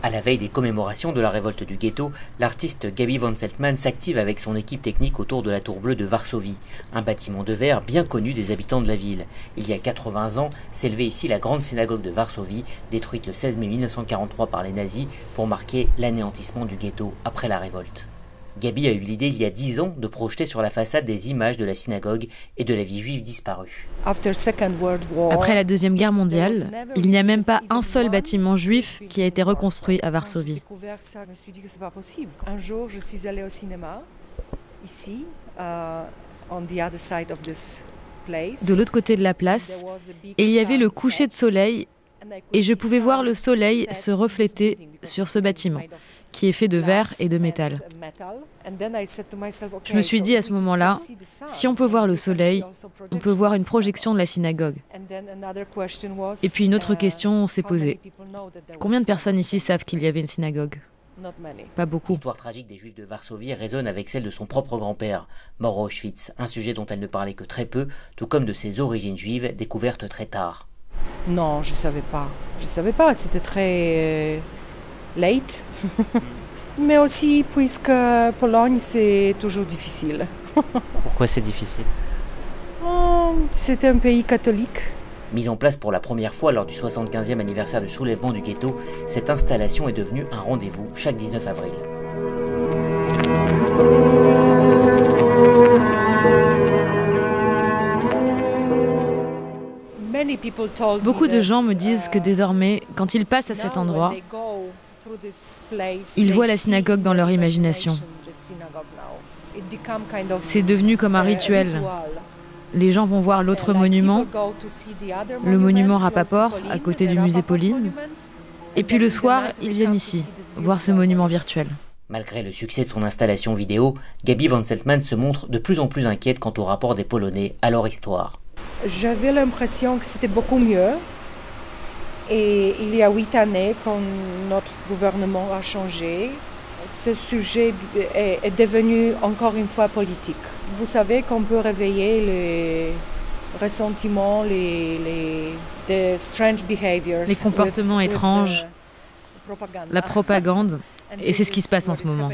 À la veille des commémorations de la révolte du ghetto, l'artiste Gabi von Zeltman s'active avec son équipe technique autour de la Tour Bleue de Varsovie, un bâtiment de verre bien connu des habitants de la ville. Il y a 80 ans, s'élevait ici la grande synagogue de Varsovie, détruite le 16 mai 1943 par les nazis pour marquer l'anéantissement du ghetto après la révolte. Gabi a eu l'idée il y a 10 ans de projeter sur la façade des images de la synagogue et de la vie juive disparue. Après la Deuxième Guerre mondiale, il n'y a même pas un seul bâtiment juif qui a été reconstruit à Varsovie. Un jour, je suis allée au cinéma, ici, de l'autre côté de la place, et il y avait le coucher de soleil, et je pouvais voir le soleil se refléter sur ce bâtiment, qui est fait de verre et de métal. Je me suis dit à ce moment-là, si on peut voir le soleil, on peut voir une projection de la synagogue. Et puis une autre question s'est posée. Combien de personnes ici savent qu'il y avait une synagogue ? Pas beaucoup. L'histoire tragique des Juifs de Varsovie résonne avec celle de son propre grand-père, mort à Auschwitz, un sujet dont elle ne parlait que très peu, tout comme de ses origines juives découvertes très tard. Non, je ne savais pas. Je ne savais pas, c'était très late. Mais aussi, puisque Pologne, c'est toujours difficile. Pourquoi c'est difficile ? C'est un pays catholique. Mise en place pour la première fois lors du 75e anniversaire du soulèvement du ghetto, cette installation est devenue un rendez-vous chaque 19 avril. Beaucoup de gens me disent que désormais, quand ils passent à cet endroit, ils voient la synagogue dans leur imagination. C'est devenu comme un rituel. Les gens vont voir l'autre monument, le monument Rapaport, à côté du musée Pauline. Et puis le soir, ils viennent ici, voir ce monument virtuel. Malgré le succès de son installation vidéo, Gabi von Zeltman se montre de plus en plus inquiète quant au rapport des Polonais à leur histoire. J'avais l'impression que c'était beaucoup mieux. Et il y a 8 années, quand notre gouvernement a changé, ce sujet est devenu encore une fois politique. Vous savez qu'on peut réveiller les ressentiments, les strange behaviors. Les comportements étranges, la propagande, et c'est ce qui se passe en ce moment.